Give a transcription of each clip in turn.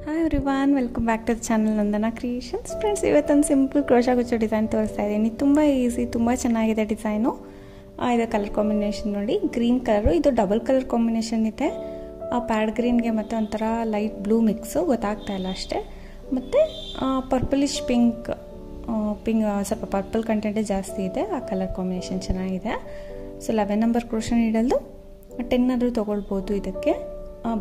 Hi everyone, welcome back to the channel Nandana creations. Friends, ಇವತ್ತೊಂದು simple crochet ಗುಚ್ಚೋ design ತೋರಿಸ್ತಾ ಇದ್ದೀನಿ. ತುಂಬ ಈಸಿ, ತುಂಬ ಚೆನ್ನಾಗಿದೆ ಡಿಸೈನು. ಇದು ಕಲರ್ ಕಾಂಬಿನೇಷನ್ ನೋಡಿ, ಗ್ರೀನ್ ಕಲರು. ಇದು ಡಬಲ್ ಕಲರ್ ಕಾಂಬಿನೇಷನ್ ಇದೆ. ಪ್ಯಾಡ್ ಗ್ರೀನ್ಗೆ ಮತ್ತು ಒಂಥರ ಲೈಟ್ ಬ್ಲೂ ಮಿಕ್ಸು, ಗೊತ್ತಾಗ್ತಾ ಇಲ್ಲ ಅಷ್ಟೇ. ಮತ್ತು ಪರ್ಪಲಿಶ್ ಪಿಂಕ್ ಸ್ವಲ್ಪ ಪರ್ಪಲ್ ಕಂಟೆಂಟೇ ಜಾಸ್ತಿ ಇದೆ. ಆ ಕಲರ್ ಕಾಂಬಿನೇಷನ್ ಚೆನ್ನಾಗಿದೆ. ಸೊ 11 ನಂಬರ್ ಕ್ರೋಶಾ ನೀಡಲ್ದು 10 ಆದರೂ ತೊಗೊಳ್ಬೋದು. ಇದಕ್ಕೆ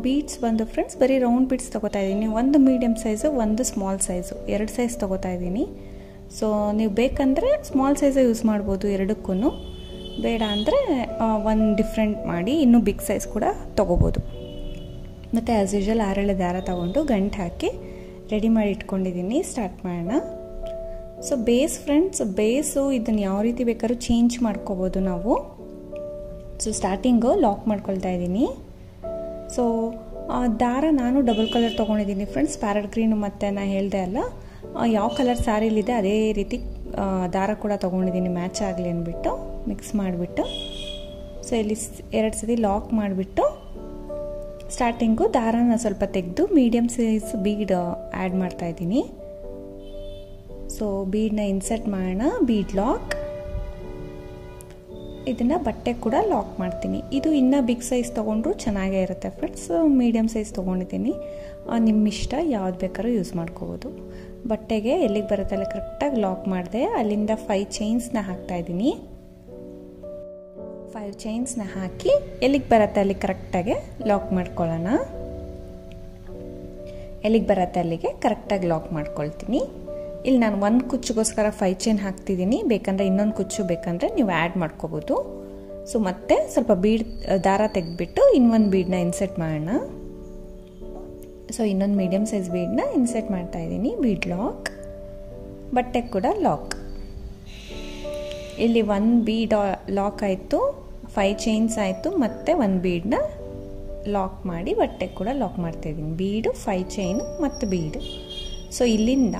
ಬೀಡ್ಸ್ ಬಂದು ಫ್ರೆಂಡ್ಸ್ ಬರೀ ರೌಂಡ್ ಬೀಡ್ಸ್ ತೊಗೋತಾ ಇದ್ದೀನಿ. ಒಂದು ಮೀಡಿಯಮ್ ಸೈಜು, ಒಂದು ಸ್ಮಾಲ್ ಸೈಜು, 2 ಸೈಜ್ ತೊಗೋತಾ ಇದ್ದೀನಿ. ಸೊ ನೀವು ಬೇಕಂದರೆ ಸ್ಮಾಲ್ ಸೈಜೇ ಯೂಸ್ ಮಾಡ್ಬೋದು ಎರಡಕ್ಕೂ. ಬೇಡ ಅಂದರೆ ಒಂದು ಡಿಫ್ರೆಂಟ್ ಮಾಡಿ ಇನ್ನೂ ಬಿಗ್ ಸೈಜ್ ಕೂಡ ತೊಗೋಬೋದು. ಮತ್ತು ಆ್ಯಸ್ ಯೂಶುವಲ್ 6 ದಾರ ತೊಗೊಂಡು ಗಂಟು ಹಾಕಿ ರೆಡಿ ಮಾಡಿ ಇಟ್ಕೊಂಡಿದ್ದೀನಿ. ಸ್ಟಾರ್ಟ್ ಮಾಡೋಣ. ಸೊ ಬೇಸು ಇದನ್ನು ಯಾವ ರೀತಿ ಬೇಕಾದ್ರೂ ಚೇಂಜ್ ಮಾಡ್ಕೋಬೋದು ನಾವು. ಸೊ ಸ್ಟಾರ್ಟಿಂಗು ಲಾಕ್ ಮಾಡ್ಕೊಳ್ತಾ ಇದ್ದೀನಿ. ಸೊ ದಾರ ನಾನು ಡಬಲ್ ಕಲರ್ ತೊಗೊಂಡಿದ್ದೀನಿ ಫ್ರೆಂಡ್ಸ್, ಪ್ಯಾರಟ್ ಗ್ರೀನು ಮತ್ತು ನಾನು ಹೇಳಿದೆ ಅಲ್ಲ, ಯಾವ ಕಲರ್ ಸ್ಯಾರಿಲಿದೆ ಅದೇ ರೀತಿ ದಾರ ಕೂಡ ತೊಗೊಂಡಿದ್ದೀನಿ, ಮ್ಯಾಚ್ ಆಗಲಿ ಅಂದ್ಬಿಟ್ಟು ಮಿಕ್ಸ್ ಮಾಡಿಬಿಟ್ಟು. ಸೊ ಇಲ್ಲಿ 2 ಸತಿ ಲಾಕ್ ಮಾಡಿಬಿಟ್ಟು ಸ್ಟಾರ್ಟಿಂಗು ದಾರನ ಸ್ವಲ್ಪ ತೆಗೆದು ಮೀಡಿಯಮ್ ಸೈಜ್ ಬೀಡ್ ಆ್ಯಡ್ ಮಾಡ್ತಾಯಿದ್ದೀನಿ. ಸೊ ಬೀಡನ್ನ ಇನ್ಸರ್ಟ್ ಮಾಡೋಣ. Bead lock. ಇದನ್ನು ಬಟ್ಟೆ ಕೂಡ ಲಾಕ್ ಮಾಡ್ತೀನಿ. ಇದು ಇನ್ನೂ ಬಿಗ್ ಸೈಜ್ ತೊಗೊಂಡ್ರು ಚೆನ್ನಾಗೇ ಇರುತ್ತೆ ಫ್ರೆಂಡ್ಸ್. ಮೀಡಿಯಮ್ ಸೈಜ್ ತೊಗೊಂಡಿದ್ದೀನಿ. ನಿಮ್ಮ ಇಷ್ಟ, ಯಾವ್ದು ಬೇಕಾದ್ರೂ ಯೂಸ್ ಮಾಡ್ಕೋಬೋದು. ಬಟ್ಟೆಗೆ ಎಲ್ಲಿಗೆ ಬರುತ್ತೆ ಅಲ್ಲಿ ಕರೆಕ್ಟಾಗಿ ಲಾಕ್ ಮಾಡಿದೆ. ಅಲ್ಲಿಂದ 5 ಚೈನ್ಸ್ನ ಹಾಕ್ತಾಯಿದ್ದೀನಿ. 5 ಚೈನ್ಸ್ನ ಹಾಕಿ ಎಲ್ಲಿಗೆ ಬರುತ್ತೆ ಅಲ್ಲಿ ಕರೆಕ್ಟಾಗಿ ಲಾಕ್ ಮಾಡ್ಕೊಳ್ಳೋಣ. ಎಲ್ಲಿಗೆ ಬರುತ್ತೆ ಅಲ್ಲಿಗೆ ಕರೆಕ್ಟಾಗಿ ಲಾಕ್ ಮಾಡ್ಕೊಳ್ತೀನಿ. ಇಲ್ಲಿ ನಾನು ಒಂದು ಕುಚ್ಚಿಗೋಸ್ಕರ 5 ಚೈನ್ ಹಾಕ್ತಿದ್ದೀನಿ. ಬೇಕಂದರೆ ಇನ್ನೊಂದು ಕುಚ್ಚು ಬೇಕಂದರೆ ನೀವು ಆ್ಯಡ್ ಮಾಡ್ಕೋಬೋದು. ಸೊ ಮತ್ತೆ ಸ್ವಲ್ಪ ದಾರ ತೆಗೆದ್ಬಿಟ್ಟು ಇನ್ನೊಂದು ಬೀಡನ್ನ ಇನ್ಸರ್ಟ್ ಮಾಡೋಣ. ಸೊ ಇನ್ನೊಂದು ಮೀಡಿಯಮ್ ಸೈಜ್ ಬೀಡನ್ನ ಇನ್ಸರ್ಟ್ ಮಾಡ್ತಾ ಇದ್ದೀನಿ. Bead lock. ಬಟ್ಟೆ ಕೂಡ ಲಾಕ್. ಇಲ್ಲಿ 1 ಬೀಡ್ ಲಾಕ್ ಆಯಿತು, 5 ಚೈನ್ಸ್ ಆಯಿತು, ಮತ್ತು 1 ಬೀಡನ್ನ ಲಾಕ್ ಮಾಡಿ ಬಟ್ಟೆ ಕೂಡ ಲಾಕ್ ಮಾಡ್ತಾಯಿದ್ದೀನಿ. ಬೀಡು, 5 ಚೈನು ಮತ್ತು ಬೀಡು. ಸೊ ಇಲ್ಲಿಂದ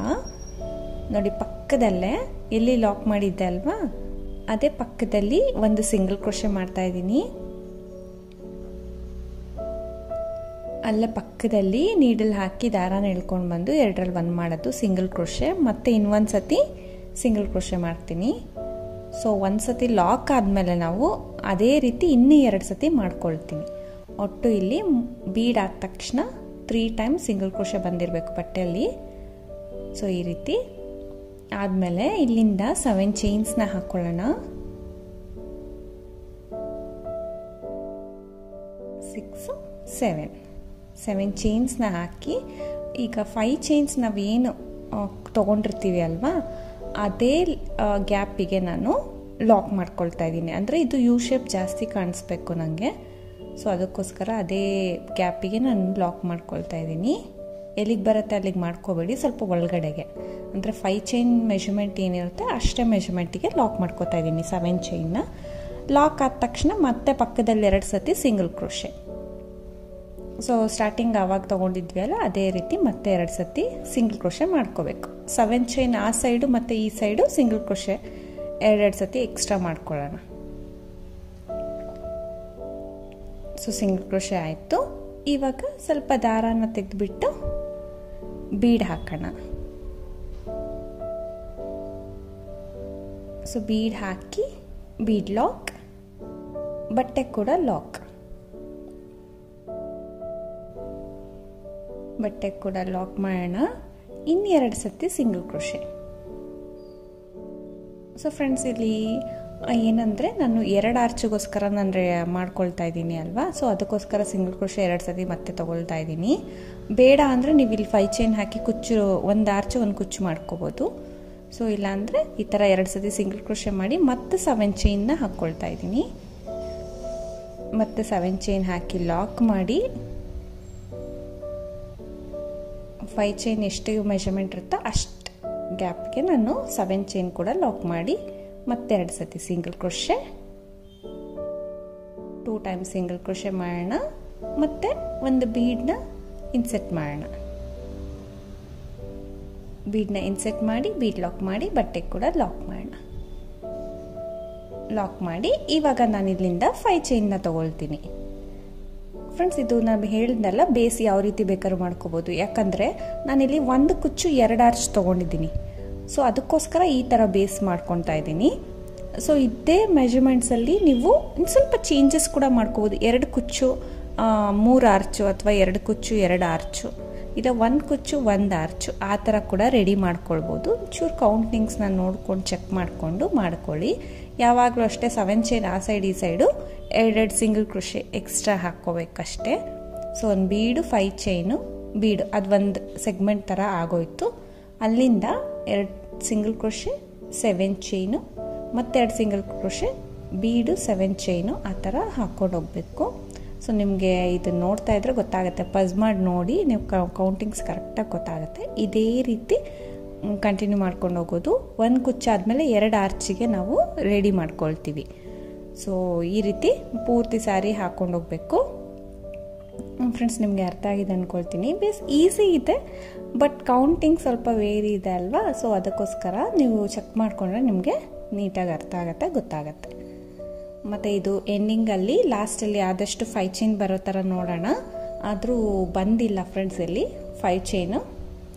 ನೋಡಿ ಪಕ್ಕದಲ್ಲೇ ಎಲ್ಲಿ ಲಾಕ್ ಮಾಡಿದ್ದೆ ಅಲ್ವಾ, ಅದೇ ಪಕ್ಕದಲ್ಲಿ ಒಂದು ಸಿಂಗಲ್ ಕ್ರೋಶೆ ಮಾಡ್ತಾ ಇದ್ದೀನಿ. ಅಲ್ಲೇ ಪಕ್ಕದಲ್ಲಿ ನೀಡಲ್ ಹಾಕಿ ದಾರಾನ ಎಳ್ಕೊಂಡು ಬಂದು 2ರಲ್ಲಿ 1 ಮಾಡೋದು ಸಿಂಗಲ್ ಕ್ರೋಶೆ. ಮತ್ತು ಇನ್ನೊಂದು ಸತಿ ಸಿಂಗಲ್ ಕ್ರೋಶೆ ಮಾಡ್ತೀನಿ. ಸೊ 1 ಸತಿ ಲಾಕ್ ಆದಮೇಲೆ ನಾವು ಅದೇ ರೀತಿ ಇನ್ನೂ 2 ಸತಿ ಮಾಡ್ಕೊಳ್ತೀನಿ. ಒಟ್ಟು ಇಲ್ಲಿ ಬೀಡ್ ಆದ ತಕ್ಷಣ 3 ಟೈಮ್ ಸಿಂಗಲ್ ಕ್ರೋಶೆ ಬಂದಿರಬೇಕು ಬಟ್ಟೆಯಲ್ಲಿ. ಸೊ ಈ ರೀತಿ ಆದಮೇಲೆ ಇಲ್ಲಿಂದ 7 ಚೈನ್ಸ್ನ ಹಾಕ್ಕೊಳ್ಳೋಣ. 6, 7 ಚೈನ್ಸ್ನ ಹಾಕಿ ಈಗ 5 ಚೈನ್ಸ್ ನಾವೇನು ತೊಗೊಂಡಿರ್ತೀವಿ ಅಲ್ವಾ, ಅದೇ ಗ್ಯಾಪಿಗೆ ನಾನು ಲಾಕ್ ಮಾಡ್ಕೊಳ್ತಾ ಇದ್ದೀನಿ. ಅಂದರೆ ಇದು ಯು ಶೇಪ್ ಜಾಸ್ತಿ ಕಾಣಿಸ್ಬೇಕು ನನಗೆ. ಸೊ ಅದಕ್ಕೋಸ್ಕರ ಅದೇ ಗ್ಯಾಪಿಗೆ ನಾನು ಲಾಕ್ ಮಾಡ್ಕೊಳ್ತಾ ಇದ್ದೀನಿ. ಎಲ್ಲಿಗೆ ಬರುತ್ತೆ ಅಲ್ಲಿಗೆ ಮಾಡ್ಕೋಬೇಡಿ, ಸ್ವಲ್ಪ ಒಳಗಡೆಗೆ. ಅಂದರೆ 5 ಚೈನ್ ಮೆಷರ್ಮೆಂಟ್ ಏನಿರುತ್ತೆ ಅಷ್ಟೇ ಮೆಷರ್ಮೆಂಟಿಗೆ ಲಾಕ್ ಮಾಡ್ಕೋತಾ ಇದ್ದೀನಿ. 7 ಚೈನ್ನ ಲಾಕ್ ಆದ ತಕ್ಷಣ ಮತ್ತೆ ಪಕ್ಕದಲ್ಲಿ 2 ಸತಿ ಸಿಂಗಲ್ ಕ್ರೋಶೆ. ಸೊ ಸ್ಟಾರ್ಟಿಂಗ್ ಆವಾಗ ತೊಗೊಂಡಿದ್ವಿ ಅಲ್ಲ, ಅದೇ ರೀತಿ ಮತ್ತೆ 2 ಸತಿ ಸಿಂಗಲ್ ಕ್ರೋಶೆ ಮಾಡ್ಕೋಬೇಕು. 7 ಚೈನ್ ಆ ಸೈಡು ಮತ್ತು ಈ ಸೈಡು ಸಿಂಗಲ್ ಕ್ರೋಶೆ 2 ಸತಿ ಎಕ್ಸ್ಟ್ರಾ ಮಾಡ್ಕೊಳ್ಳೋಣ. ಸೊ ಸಿಂಗಲ್ ಕ್ರೋಶೆ ಆಯಿತು. ಇವಾಗ ಸ್ವಲ್ಪ ದಾರಾನ ತೆಗೆದುಬಿಟ್ಟು ಬೀಡ್ ಹಾಕೋಣ. ಸೊ ಬೀಡ್ ಹಾಕಿ ಬೀಡ್ ಲಾಕ್, ಬಟ್ಟೆ ಕೂಡ ಲಾಕ್. ಬಟ್ಟೆ ಕೂಡ ಲಾಕ್ ಮಾಡೋಣ. ಇನ್ನು 2 ಸತಿ ಸಿಂಗಲ್ ಕ್ರೋಶೆ. ಸೊ ಫ್ರೆಂಡ್ಸ್, ಇಲ್ಲಿ ಏನಂದರೆ ನಾನು 2 ಆರ್ಚಿಗೋಸ್ಕರ ನಾನು ಮಾಡ್ಕೊಳ್ತಾ ಇದ್ದೀನಿ ಅಲ್ವಾ. ಸೊ ಅದಕ್ಕೋಸ್ಕರ ಸಿಂಗಲ್ ಕ್ರೋಶೆ 2 ಸತಿ ಮತ್ತೆ ತೊಗೊಳ್ತಾ ಇದ್ದೀನಿ. ಬೇಡ ಅಂದರೆ ನೀವು ಇಲ್ಲಿ 5 ಚೈನ್ ಹಾಕಿ ಕುಚ್ಚು, 1 ಆರ್ಚು 1 ಕುಚ್ಚು ಮಾಡ್ಕೋಬೋದು. ಸೊ ಇಲ್ಲಾಂದರೆ ಈ ಥರ 2 ಸತಿ ಸಿಂಗಲ್ ಕ್ರೋಶೆ ಮಾಡಿ ಮತ್ತೆ 7 ಚೈನ್ನ ಹಾಕ್ಕೊಳ್ತಾ ಇದ್ದೀನಿ. ಮತ್ತೆ 7 ಚೈನ್ ಹಾಕಿ ಲಾಕ್ ಮಾಡಿ 5 ಚೈನ್ ಎಷ್ಟು ಮೆಷರ್ಮೆಂಟ್ ಇರುತ್ತೋ ಅಷ್ಟು ಗ್ಯಾಪ್ಗೆ ನಾನು 7 ಚೈನ್ ಕೂಡ ಲಾಕ್ ಮಾಡಿ ಮತ್ತೆ 2 ಸತಿ single crochet, 2 time single crochet ಮಾಡೋಣ. ಮತ್ತು ಒಂದು ಬೀಡನ್ನ ಇನ್ಸೆಟ್ ಮಾಡೋಣ. ಬೀಡನ್ನ ಇನ್ಸೆಟ್ ಮಾಡಿ ಬೀಡ್ ಲಾಕ್ ಮಾಡಿ ಬಟ್ಟೆ ಕೂಡ ಲಾಕ್ ಮಾಡೋಣ. ಲಾಕ್ ಮಾಡಿ ಇವಾಗ ನಾನು ಇಲ್ಲಿಂದ 5 ಚೈನ್ನ ತೊಗೊಳ್ತೀನಿ. ಫ್ರೆಂಡ್ಸ್ ಇದು ನಾನು ಹೇಳಿದ್ನಲ್ಲ ಬೇಸ್ ಯಾವ ರೀತಿ ಬೇಕಾದ್ರೂ ಮಾಡ್ಕೋಬೋದು. ಯಾಕಂದರೆ ನಾನಿಲ್ಲಿ ಒಂದು ಕುಚ್ಚು 2 ಆರ್ಚ್ ತೊಗೊಂಡಿದ್ದೀನಿ. ಸೊ ಅದಕ್ಕೋಸ್ಕರ ಈ ಥರ ಬೇಸ್ ಮಾಡ್ಕೊತಾ ಇದ್ದೀನಿ. ಸೊ ಇದೇ ಮೆಜರ್ಮೆಂಟ್ಸಲ್ಲಿ ನೀವು ಇನ್ನು ಸ್ವಲ್ಪ ಚೇಂಜಸ್ ಕೂಡ ಮಾಡ್ಕೋಬೋದು. 2 ಕುಚ್ಚು 3 ಆರ್ಚು ಅಥವಾ 2 ಕುಚ್ಚು 2 ಆರ್ಚು, ಇಲ್ಲ 1 ಕುಚ್ಚು 1 ಆರ್ಚು, ಆ ಥರ ಕೂಡ ರೆಡಿ ಮಾಡ್ಕೊಳ್ಬೋದು. ಚೂರು ಕೌಂಟಿಂಗ್ಸ್ನ ನೋಡ್ಕೊಂಡು ಚೆಕ್ ಮಾಡಿಕೊಂಡು ಮಾಡ್ಕೊಳ್ಳಿ. ಯಾವಾಗಲೂ ಅಷ್ಟೇ 7 ಚೈನ್ ಆ ಸೈಡ್ ಈ ಸೈಡು 2 ಸಿಂಗಲ್ ಕ್ರೋಶೆ ಎಕ್ಸ್ಟ್ರಾ ಹಾಕ್ಕೋಬೇಕಷ್ಟೇ. ಸೊ ಒಂದು ಬೀಡು 5 ಚೈನು ಬೀಡು ಅದು ಒಂದು ಸೆಗ್ಮೆಂಟ್ ಥರ ಆಗೋಯ್ತು. ಅಲ್ಲಿಂದ 2 ಸಿಂಗಲ್ ಕ್ರೋಶೆ 7 ಚೈನು ಮತ್ತು 2 ಸಿಂಗಲ್ ಕ್ರೋಶೆ ಬೀಡು 7 ಚೈನು ಆ ಥರ ಹಾಕ್ಕೊಂಡು ಹೋಗಬೇಕು. ಸೊ ನಿಮಗೆ ಇದು ನೋಡ್ತಾ ಇದ್ರೆ ಗೊತ್ತಾಗುತ್ತೆ, ಪಜ್ ಮಾಡಿ ನೋಡಿ ನೀವು ಕೌಂಟಿಂಗ್ಸ್ ಕರೆಕ್ಟಾಗಿ ಗೊತ್ತಾಗುತ್ತೆ. ಇದೇ ರೀತಿ ಕಂಟಿನ್ಯೂ ಮಾಡ್ಕೊಂಡು ಹೋಗೋದು. 1 ಕುಚ್ಚಾದಮೇಲೆ 2 ಆರ್ಚಿಗೆ ನಾವು ರೆಡಿ ಮಾಡ್ಕೊಳ್ತೀವಿ. ಸೊ ಈ ರೀತಿ ಪೂರ್ತಿ ಸ್ಯಾರಿ ಹಾಕ್ಕೊಂಡು ಹೋಗಬೇಕು. ಫ್ರೆಂಡ್ಸ್ ನಿಮಗೆ ಅರ್ಥ ಆಗಿದೆ ಅಂದ್ಕೊಳ್ತೀನಿ. ಬೇಸ್ ಈಸಿ ಇದೆ, ಬಟ್ ಕೌಂಟಿಂಗ್ ಸ್ವಲ್ಪ ವೇರಿ ಇದೆ ಅಲ್ವಾ. ಸೊ ಅದಕ್ಕೋಸ್ಕರ ನೀವು ಚೆಕ್ ಮಾಡಿಕೊಂಡ್ರೆ ನಿಮಗೆ ನೀಟಾಗಿ ಅರ್ಥ ಆಗುತ್ತೆ, ಗೊತ್ತಾಗುತ್ತೆ. ಮತ್ತು ಇದು ಎಂಡಿಂಗಲ್ಲಿ ಲಾಸ್ಟಲ್ಲಿ ಆದಷ್ಟು 5 ಚೈನ್ ಬರೋ ಥರ ನೋಡೋಣ. ಆದರೂ ಬಂದಿಲ್ಲ ಫ್ರೆಂಡ್ಸ್ ಇಲ್ಲಿ 5 ಚೈನು.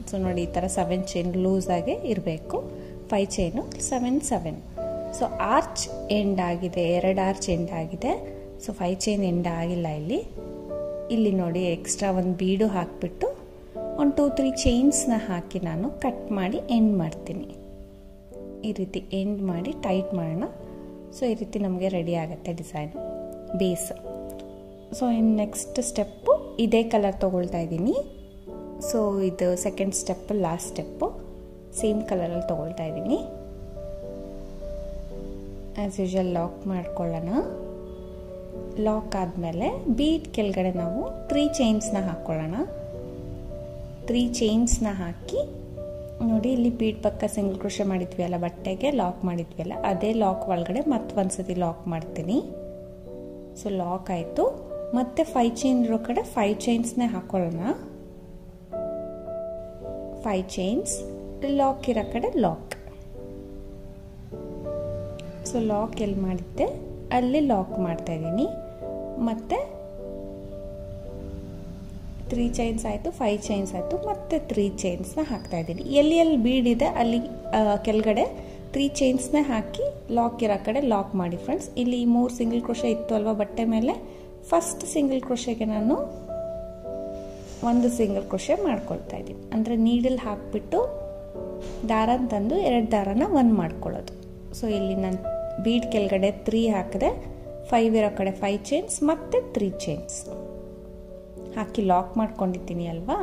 ಸೊ ನೋಡಿ ಈ ಥರ 7 ಚೈನ್ ಲೂಸಾಗೆ ಇರಬೇಕು. 5 ಚೈನು 7 7. ಸೊ ಆರ್ಚ್ ಎಂಡ್ ಆಗಿದೆ, 2 ಆರ್ಚ್ ಎಂಡ್ ಆಗಿದೆ. ಸೊ 5 ಚೈನ್ ಎಂಡ್ ಆಗಿಲ್ಲ ಇಲ್ಲಿ. ಇಲ್ಲಿ ನೋಡಿ ಎಕ್ಸ್ಟ್ರಾ ಒಂದು ಬೀಡು ಹಾಕಿಬಿಟ್ಟು ಒಂದು 2-3 ಚೈನ್ಸ್ನ ಹಾಕಿ ನಾನು ಕಟ್ ಮಾಡಿ ಎಂಡ್ ಮಾಡ್ತೀನಿ. ಈ ರೀತಿ ಎಂಡ್ ಮಾಡಿ ಟೈಟ್ ಮಾಡೋಣ. ಸೊ ಈ ರೀತಿ ನಮಗೆ ರೆಡಿ ಆಗುತ್ತೆ ಡಿಸೈನು ಬೇಸ್. ಸೊ ಇನ್ನು ನೆಕ್ಸ್ಟ್ ಸ್ಟೆಪ್ಪು ಇದೇ ಕಲರ್ ತೊಗೊಳ್ತಾ ಇದ್ದೀನಿ. ಸೊ ಇದು second step, last step same ಕಲರಲ್ಲಿ ತೊಗೊಳ್ತಾ ಇದ್ದೀನಿ. ಆ್ಯಸ್ ಯೂಶುವಲ್ ಲಾಕ್ ಮಾಡ್ಕೊಳ್ಳೋಣ. ಲಾಕ್ ಆದಮೇಲೆ ಬೀಟ್ ಕೆಳಗಡೆ ನಾವು 3 ಚೈನ್ಸ್ನ ಹಾಕ್ಕೊಳ್ಳೋಣ. 3 ಚೈನ್ಸ್ನ ಹಾಕಿ ನೋಡಿ ಇಲ್ಲಿ ಬೀಟ್ ಪಕ್ಕ ಸಿಂಗಲ್ ಕ್ರೋಶೆ ಮಾಡಿದ್ವಿ ಅಲ್ಲ, ಬಟ್ಟೆಗೆ ಲಾಕ್ ಮಾಡಿದ್ವಿ ಅಲ್ಲ, ಅದೇ ಲಾಕ್ ಒಳಗಡೆ ಮತ್ತೊಂದು ಸತಿ ಲಾಕ್ ಮಾಡ್ತೀನಿ. ಸೊ ಲಾಕ್ ಆಯಿತು. ಮತ್ತೆ 5 ಚೈನ್ ಇರೋ ಕಡೆ 5 ಚೈನ್ಸ್ನೇ ಹಾಕೊಳ್ಳೋಣ. 5 ಚೈನ್ಸ್, ಲಾಕ್ ಇರೋ ಕಡೆ ಲಾಕ್. ಸೊ ಲಾಕ್ ಎಲ್ಲಿ ಮಾಡಿದ್ದೆ ಅಲ್ಲಿ ಲಾಕ್ ಮಾಡ್ತಾ ಇದ್ದೀನಿ. ಮತ್ತೆ 3 ಚೈನ್ಸ್ ಆಯಿತು, 5 ಚೈನ್ಸ್ ಆಯಿತು, ಮತ್ತೆ 3 ಚೈನ್ಸ್ನ ಹಾಕ್ತಾ ಇದ್ದೀನಿ. ಎಲ್ಲಿ ಬೀಡ್ ಇದೆ ಅಲ್ಲಿ ಕೆಳಗಡೆ 3 ಚೈನ್ಸ್ನ ಹಾಕಿ ಲಾಕ್ ಇರೋ ಕಡೆ ಲಾಕ್ ಮಾಡಿ ಫ್ರೆಂಡ್ಸ್. ಇಲ್ಲಿ 3 ಸಿಂಗಲ್ ಕ್ರೋಶೆ ಇತ್ತು ಅಲ್ವಾ ಬಟ್ಟೆ ಮೇಲೆ, ಫಸ್ಟ್ ಸಿಂಗಲ್ ಕ್ರೋಶೆಗೆ ನಾನು 1 ಸಿಂಗಲ್ ಕ್ರೋಶೆ ಮಾಡ್ಕೊಳ್ತಾ ಇದ್ದೀನಿ. ಅಂದರೆ ನೀಡಲ್ ಹಾಕಿಬಿಟ್ಟು ದಾರ ತಂದು 2 ದಾರನ 1 ಮಾಡ್ಕೊಳ್ಳೋದು. ಸೊ ಇಲ್ಲಿ ನಾನು ಬೀಡ್ ಕೆಳಗಡೆ 3 ಹಾಕಿದೆ, 5 ಇರೋ ಕಡೆ 5 ಚೈನ್ಸ್ ಮತ್ತೆ 3 ಚೈನ್ಸ್ ಹಾಕಿ ಲಾಕ್ ಮಾಡ್ಕೊಂಡಿದ್ದೀನಿ ಅಲ್ವಾ.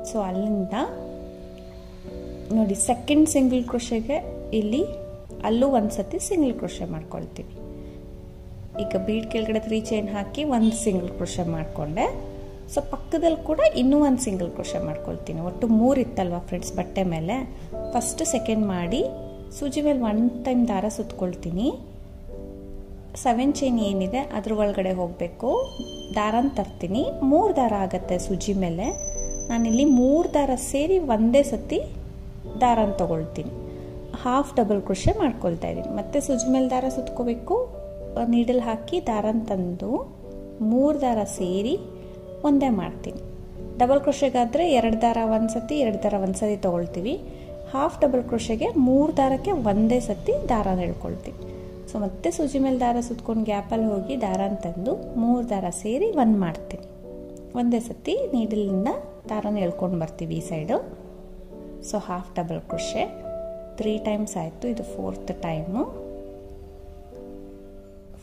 ಸೊ ಅಲ್ಲಿಂದ ನೋಡಿ ಸೆಕೆಂಡ್ ಸಿಂಗಲ್ ಕ್ರೋಶೆಗೆ ಇಲ್ಲಿ ಅಲ್ಲೂ ಒಂದು ಸತಿ ಸಿಂಗಲ್ ಕ್ರೋಶೆ ಮಾಡ್ಕೊಳ್ತೀವಿ. ಈಗ ಬೀಡ್ ಕೆಳಗಡೆ 3 ಚೈನ್ ಹಾಕಿ 1 ಸಿಂಗಲ್ ಕ್ರೋಶೆ ಮಾಡಿಕೊಂಡೆ. ಸೊ ಪಕ್ಕದಲ್ಲಿ ಕೂಡ ಇನ್ನೂ 1 ಸಿಂಗಲ್ ಕ್ರೋಶೆ ಮಾಡ್ಕೊಳ್ತೀನಿ. ಒಟ್ಟು 3 ಇತ್ತಲ್ವ ಫ್ರೆಂಡ್ಸ್ ಬಟ್ಟೆ ಮೇಲೆ. ಫಸ್ಟ್ ಸೆಕೆಂಡ್ ಮಾಡಿ ಸೂಜಿ ಮೇಲೆ 1 ಟೈಮ್ ದಾರ ಸುತ್ಕೊಳ್ತೀನಿ. 7 ಚೈನ್ ಏನಿದೆ ಅದ್ರ ಒಳಗಡೆ ಹೋಗಬೇಕು. ದಾರನ ತರ್ತೀನಿ. 3 ದಾರ ಆಗುತ್ತೆ ಸೂಜಿ ಮೇಲೆ. ನಾನಿಲ್ಲಿ 3 ದಾರ ಸೇರಿ ಒಂದೇ ಸತಿ ದಾರನ ತಗೊಳ್ತೀನಿ. ಹಾಫ್ ಡಬಲ್ ಕ್ರೋಶೆ ಮಾಡ್ಕೊಳ್ತಾ ಇದ್ದೀನಿ. ಮತ್ತೆ ಸೂಜಿ ಮೇಲೆ ದಾರ ಸುತ್ಕೋಬೇಕು, ನೀಡಲ್ ಹಾಕಿ ದಾರನ ತಂದು 3 ದಾರ ಸೇರಿ ಒಂದೇ ಮಾಡ್ತೀನಿ. ಡಬಲ್ ಕ್ರೋಶೆಗಾದರೆ 2 ದಾರ ಒಂದು ಸತಿ 2 ದಾರ ಒಂದು ಸತಿ ತೊಗೊಳ್ತೀವಿ. ಹಾಫ್ ಡಬಲ್ ಕ್ರೋಶೆಗೆ 3 ದಾರಕ್ಕೆ ಒಂದೇ ಸತಿ ದಾರನ ಎಳ್ಕೊಳ್ತೀವಿ. ಸೊ ಮತ್ತೆ ಸೂಜಿ ಮೇಲೆ ದಾರ ಸುತ್ಕೊಂಡು ಗ್ಯಾಪಲ್ಲಿ ಹೋಗಿ ದಾರನ ತಂದು 3 ದಾರ ಸೇರಿ 1 ಮಾಡ್ತೀನಿ. ಒಂದೇ ಸತಿ ನೀಡಲಿಂದ ದಾರನ ಎಳ್ಕೊಂಡು ಬರ್ತೀವಿ ಈ side. So half double crochet 3 times ಆಯಿತು. ಇದು 4th ಟೈಮು.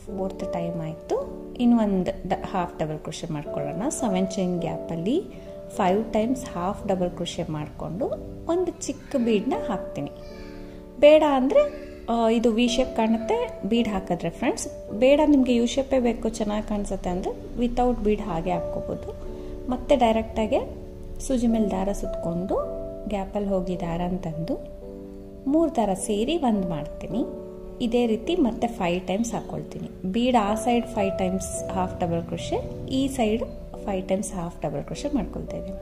4th ಟೈಮ್ ಆಯಿತು. ಇನ್ನೊಂದು ಹಾಫ್ ಡಬಲ್ ಕ್ರೋಶೆ ಮಾಡ್ಕೊಳ್ಳೋಣ. 7 ಚೈನ್ ಗ್ಯಾಪಲ್ಲಿ 5 ಟೈಮ್ಸ್ ಹಾಫ್ ಡಬಲ್ ಕ್ರೋಶೆ ಮಾಡಿಕೊಂಡು ಒಂದು ಚಿಕ್ಕ ಬೀಡನ್ನ ಹಾಕ್ತೀನಿ. ಬೇಡ ಅಂದರೆ ಇದು ವಿ ಶೇಪ್ ಕಾಣುತ್ತೆ ಬೀಡ್ ಹಾಕಿದ್ರೆ ಫ್ರೆಂಡ್ಸ್. ಬೇಡ ನಿಮಗೆ ಯು ಶೇಪೇ ಬೇಕು ಚೆನ್ನಾಗಿ ಕಾಣಿಸುತ್ತೆ ಅಂದರೆ ವಿತೌಟ್ ಬೀಡ್ ಹಾಗೆ ಹಾಕ್ಕೋಬೋದು. ಮತ್ತೆ ಡೈರೆಕ್ಟಾಗೆ ಸೂಜಿ ಮೇಲೆ ದಾರ ಸುತ್ಕೊಂಡು ಗ್ಯಾಪಲ್ಲಿ ಹೋಗಿ ದಾರನ ತಂದು 3 ದಾರ ಸೇರಿ 1 ಮಾಡ್ತೀನಿ. ಇದೇ ರೀತಿ ಮತ್ತೆ 5 ಟೈಮ್ಸ್ ಹಾಕ್ಕೊಳ್ತೀನಿ. ಬೀಡ್ ಆ side 5 times half double crochet, ಈ side 5 times half double crochet ಮಾಡ್ಕೊಳ್ತಾ ಇದ್ದೀನಿ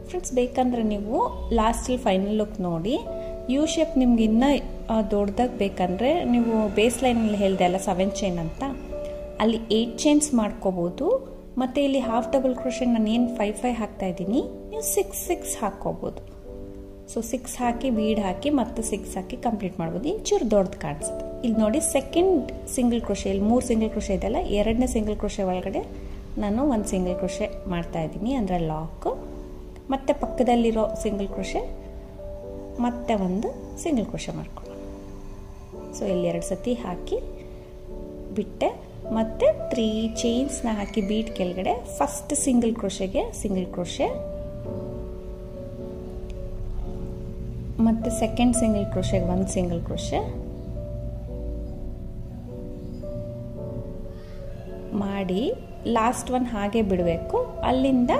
ಫ್ರೆಂಡ್ಸ್. ಬೇಕಂದ್ರೆ ನೀವು ಲಾಸ್ಟಲ್ಲಿ ಫೈನಲ್ ಲುಕ್ ನೋಡಿ. ಯು ಶೇಪ್ ನಿಮ್ಗೆ ಇನ್ನೂ ದೊಡ್ಡದಾಗಿ ಬೇಕಂದರೆ ನೀವು ಬೇಸ್ ಲೈನಲ್ಲಿ ಹೇಳಿದೆ ಅಲ್ಲ 7 ಚೈನ್ ಅಂತ, ಅಲ್ಲಿ 8 ಚೈನ್ಸ್ ಮಾಡ್ಕೋಬೋದು. ಮತ್ತು ಇಲ್ಲಿ ಹಾಫ್ ಡಬಲ್ ಕ್ರೋಶೆಗೆ ನಾನು ಏನು 5 ಹಾಕ್ತಾ ಇದ್ದೀನಿ, ನೀವು 6 ಹಾಕ್ಕೋಬೋದು. ಸೊ 6 ಹಾಕಿ ಬೀಡ್ ಹಾಕಿ ಮತ್ತೆ 6 ಹಾಕಿ ಕಂಪ್ಲೀಟ್ ಮಾಡ್ಬೋದು. ಇಂಚೂರು ದೊಡ್ಡದು ಕಾಣಿಸುತ್ತೆ. ಇಲ್ಲಿ ನೋಡಿ ಸೆಕೆಂಡ್ ಸಿಂಗಲ್ ಕ್ರೋಶೆ, ಇಲ್ಲಿ 3 ಸಿಂಗಲ್ ಕ್ರೋಶೆ ಇದೆಯಲ್ಲ, ಎರಡನೇ ಸಿಂಗಲ್ ಕ್ರೋಶೆ ಒಳಗಡೆ ನಾನು ಒಂದು ಸಿಂಗಲ್ ಕ್ರೋಶೆ ಮಾಡ್ತಾ ಇದ್ದೀನಿ, ಅಂದರೆ ಲಾಕ್. ಮತ್ತು ಪಕ್ಕದಲ್ಲಿರೋ ಸಿಂಗಲ್ ಕ್ರೋಶೆ ಮತ್ತೆ ಒಂದು ಸಿಂಗಲ್ ಕ್ರೋಶೆ ಮಾಡ್ಕೊಳ್ಳೋಣ. ಸೊ ಇಲ್ಲಿ 2 ಸತಿ ಹಾಕಿ ಬಿಟ್ಟೆ, ಮತ್ತು 3 ಚೈನ್ಸ್ನ ಹಾಕಿ ಬೀಟ್ ಕೆಳಗಡೆ ಫಸ್ಟ್ ಸಿಂಗಲ್ ಕ್ರೋಶೆಗೆ ಸಿಂಗಲ್ ಕ್ರೋಶೆ, ಮತ್ತು ಸೆಕೆಂಡ್ ಸಿಂಗಲ್ ಕ್ರೋಶೆಗೆ ಒಂದು ಸಿಂಗಲ್ ಕ್ರೋಶೆ ಮಾಡಿ ಲಾಸ್ಟ್ ಒನ್ ಹಾಗೆ ಬಿಡಬೇಕು. ಅಲ್ಲಿಂದ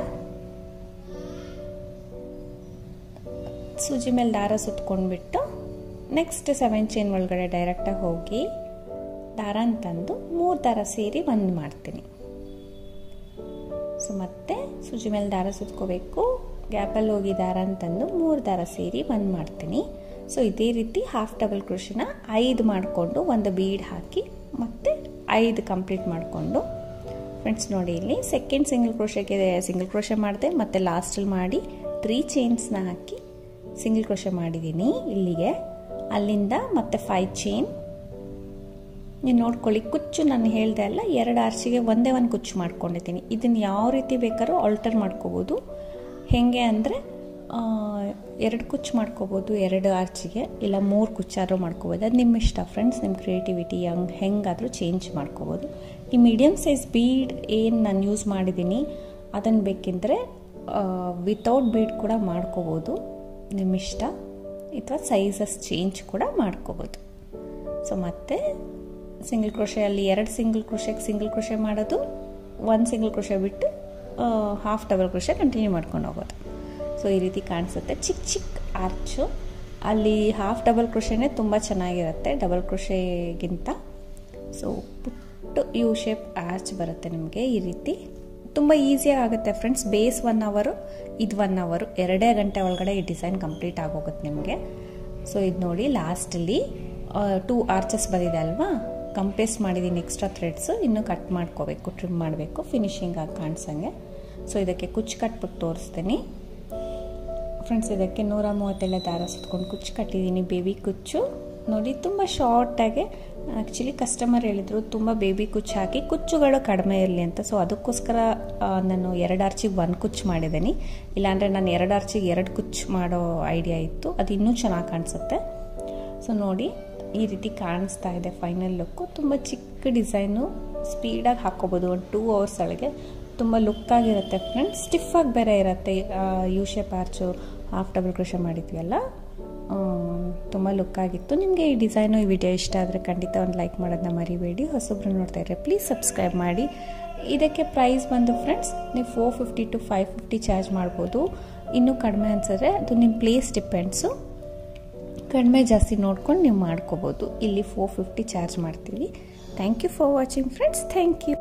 ಸೂಜಿ ಮೇಲೆ ದಾರ ಸುತ್ಕೊಂಡ್ಬಿಟ್ಟು ನೆಕ್ಸ್ಟ್ 7 ಚೈನ್ ಒಳಗಡೆ ಡೈರೆಕ್ಟಾಗಿ ಹೋಗಿ ದಾರ ಅಂತಂದು 3 ದಾರ ಸೇರಿ ಒಂದು ಮಾಡ್ತೀನಿ. ಸೊ ಮತ್ತೆ ಸೂಜಿ ಮೇಲೆ ದಾರ ಸುತ್ಕೋಬೇಕು, ಗ್ಯಾಪಲ್ಲಿ ಹೋಗಿ ದಾರ ಅಂತಂದು 3 ದಾರ ಸೇರಿ ಒಂದು ಮಾಡ್ತೀನಿ. ಸೊ ಇದೇ ರೀತಿ ಹಾಫ್ ಡಬಲ್ ಕ್ರೋಶೆನ 5 ಮಾಡಿಕೊಂಡು ಒಂದು ಬೀಡ್ ಹಾಕಿ ಮತ್ತೆ 5 ಕಂಪ್ಲೀಟ್ ಮಾಡಿಕೊಂಡು, ಫ್ರೆಂಡ್ಸ್ ನೋಡಿ ಇಲ್ಲಿ ಸೆಕೆಂಡ್ ಸಿಂಗಲ್ ಕ್ರೋಶೆಗೆ ಸಿಂಗಲ್ ಕ್ರೋಶೆ ಮಾಡಿದೆ, ಮತ್ತು ಲಾಸ್ಟಲ್ಲಿ ಮಾಡಿ 3 ಚೈನ್ಸ್ನ ಹಾಕಿ ಸಿಂಗಲ್ ಕ್ರೋಶೆ ಮಾಡಿದ್ದೀನಿ ಇಲ್ಲಿಗೆ. ಅಲ್ಲಿಂದ ಮತ್ತೆ 5 ಚೈನ್ ನೀವು ನೋಡ್ಕೊಳ್ಳಿ. ಕುಚ್ಚು ನಾನು ಹೇಳ್ದೆ ಅಲ್ಲ, 2 ಆರ್ಚಿಗೆ ಒಂದೇ ಒಂದು ಕುಚ್ಚು ಮಾಡ್ಕೊಂಡಿದ್ದೀನಿ. ಇದನ್ನು ಯಾವ ರೀತಿ ಬೇಕಾದ್ರೂ ಆಲ್ಟರ್ ಮಾಡ್ಕೋಬೋದು. ಹೇಗೆ ಅಂದರೆ 2 ಕುಚ್ಚು ಮಾಡ್ಕೋಬೋದು 2 ಆರ್ಚಿಗೆ, ಇಲ್ಲ 3 ಕುಚ್ಚಾದ್ರೂ ಮಾಡ್ಕೋಬೋದು. ಅದು ನಿಮ್ಮ ಇಷ್ಟ ಫ್ರೆಂಡ್ಸ್, ನಿಮ್ಮ ಕ್ರಿಯೇಟಿವಿಟಿ ಹೆಂಗಾದರೂ ಚೇಂಜ್ ಮಾಡ್ಕೋಬೋದು. ಈ ಮೀಡಿಯಮ್ ಸೈಜ್ ಬೀಡ್ ಏನು ನಾನು ಯೂಸ್ ಮಾಡಿದ್ದೀನಿ ಅದನ್ನು ಬೇಕೆಂದರೆ ವಿತೌಟ್ ಬೀಡ್ ಕೂಡ ಮಾಡ್ಕೋಬೋದು, ನಿಮ್ಮ ಇಷ್ಟ, ಅಥವಾ ಸೈಜಸ್ ಚೇಂಜ್ ಕೂಡ ಮಾಡ್ಕೋಬೋದು. ಸೊ ಮತ್ತೆ ಸಿಂಗಲ್ ಕ್ರೋಶೆಯಲ್ಲಿ 2 ಸಿಂಗಲ್ ಕ್ರೋಶೆಗೆ ಸಿಂಗಲ್ ಕ್ರೋಶೆ ಮಾಡೋದು, 1 ಸಿಂಗಲ್ ಕ್ರೋಶೆ ಬಿಟ್ಟು ಹಾಫ್ ಡಬಲ್ ಕ್ರೋಶೆ ಕಂಟಿನ್ಯೂ ಮಾಡ್ಕೊಂಡು ಹೋಗೋದು. ಸೊ ಈ ರೀತಿ ಕಾಣಿಸುತ್ತೆ ಚಿಕ್ಕ ಚಿಕ್ಕ ಆರ್ಚು. ಅಲ್ಲಿ ಹಾಫ್ ಡಬಲ್ ಕ್ರೋಶೆನೇ ತುಂಬ ಚೆನ್ನಾಗಿರುತ್ತೆ ಡಬಲ್ ಕ್ರೋಶೆಗಿಂತ. ಸೊ ಪುಟ್ಟು ಯು ಶೇಪ್ ಆರ್ಚ್ ಬರುತ್ತೆ ನಿಮಗೆ ಈ ರೀತಿ. ತುಂಬ ಈಸಿಯಾಗಿ ಆಗುತ್ತೆ ಫ್ರೆಂಡ್ಸ್. ಬೇಸ್ 1 ಅವರು, ಇದು 1 ಅವರು, 2 ಗಂಟೆ ಒಳಗಡೆ ಈ ಡಿಸೈನ್ ಕಂಪ್ಲೀಟ್ ಆಗೋಗುತ್ತೆ ನಿಮಗೆ. ಸೊ ಇದು ನೋಡಿ ಲಾಸ್ಟಲ್ಲಿ 2 ಆರ್ಚಸ್ ಬಂದಿದೆ ಅಲ್ವಾ, ಕಂಪ್ಲೇಸ್ ಮಾಡಿದ್ದೀನಿ ಎಕ್ಸ್ಟ್ರಾ ಥ್ರೆಡ್ಸು, ಇನ್ನೂ ಕಟ್ ಮಾಡ್ಕೋಬೇಕು, ಟ್ರಿಮ್ ಮಾಡಬೇಕು ಫಿನಿಶಿಂಗ್ ಆಗಿ ಕಾಣಿಸಂಗೆ. ಸೊ ಇದಕ್ಕೆ ಕುಚ್ಚು ಕಟ್ಬಿಟ್ಟು ತೋರಿಸ್ತೀನಿ ಫ್ರೆಂಡ್ಸ್. ಇದಕ್ಕೆ 137 ದಾರ ಸುತ್ಕೊಂಡು ಕುಚ್ಚು ಕಟ್ಟಿದ್ದೀನಿ, ಬೇಬಿ ಕುಚ್ಚು ನೋಡಿ, ತುಂಬ ಶಾರ್ಟಾಗಿ. ಆ್ಯಕ್ಚುಲಿ ಕಸ್ಟಮರ್ ಹೇಳಿದರು ತುಂಬ ಬೇಬಿ ಕುಚ್ಚು ಹಾಕಿ ಕುಚ್ಚುಗಳು ಕಡಿಮೆ ಇರಲಿ ಅಂತ. ಸೊ ಅದಕ್ಕೋಸ್ಕರ ನಾನು 2 ಆರ್ಚಿಗೆ 1 ಕುಚ್ಚು ಮಾಡಿದ್ದೀನಿ. ಇಲ್ಲಾಂದರೆ ನಾನು 2 ಆರ್ಚಿಗೆ 2 ಕುಚ್ಚು ಮಾಡೋ ಐಡಿಯಾ ಇತ್ತು, ಅದು ಇನ್ನೂ ಚೆನ್ನಾಗಿ ಕಾಣಿಸುತ್ತೆ. ಸೊ ನೋಡಿ ಈ ರೀತಿ ಕಾಣಿಸ್ತಾ ಇದೆ ಫೈನಲ್ ಲುಕ್ಕು. ತುಂಬ ಚಿಕ್ಕ ಡಿಸೈನು, ಸ್ಪೀಡಾಗಿ ಹಾಕ್ಕೋಬೋದು, ಒಂದು 2 ಅವರ್ಸ್ ಒಳಗೆ. ತುಂಬ ಲುಕ್ಕಾಗಿರುತ್ತೆ ಫ್ರೆಂಡ್ಸ್. ಸ್ಟಿಫಾಗಿ ಬೇರೆ ಇರುತ್ತೆ. U shape arch half double crochet ಮಾಡಿದ್ವಲ್ಲ, ತುಂಬ ಲುಕ್ಕಾಗಿತ್ತು. ನಿಮಗೆ ಈ ಡಿಸೈನು ಈ ವಿಡಿಯೋ ಇಷ್ಟ ಆದರೆ ಖಂಡಿತ ಒಂದು ಲೈಕ್ ಮಾಡೋದನ್ನ ಮರಿಬೇಡಿ. ಹೊಸೊಬ್ರು ನೋಡ್ತಾ ಇದ್ರೆ ಪ್ಲೀಸ್ ಸಬ್ಸ್ಕ್ರೈಬ್ ಮಾಡಿ. ಇದಕ್ಕೆ ಪ್ರೈಸ್ ಬಂದು ಫ್ರೆಂಡ್ಸ್ ನೀವು 450 to 550 ಚಾರ್ಜ್ ಮಾಡ್ಬೋದು. ಇನ್ನೂ ಕಡಿಮೆ ಅನ್ಸಿದ್ರೆ ಅದು ನಿಮ್ಮ ಪ್ಲೇಸ್ ಡಿಪೆಂಡ್ಸು, ಕಡಿಮೆ ಜಾಸ್ತಿ ನೋಡ್ಕೊಂಡು ನೀವು ಮಾಡ್ಕೋಬೋದು. ಇಲ್ಲಿ 450 ಚಾರ್ಜ್ ಮಾಡ್ತೀವಿ. Thank you for watching friends. Thank you.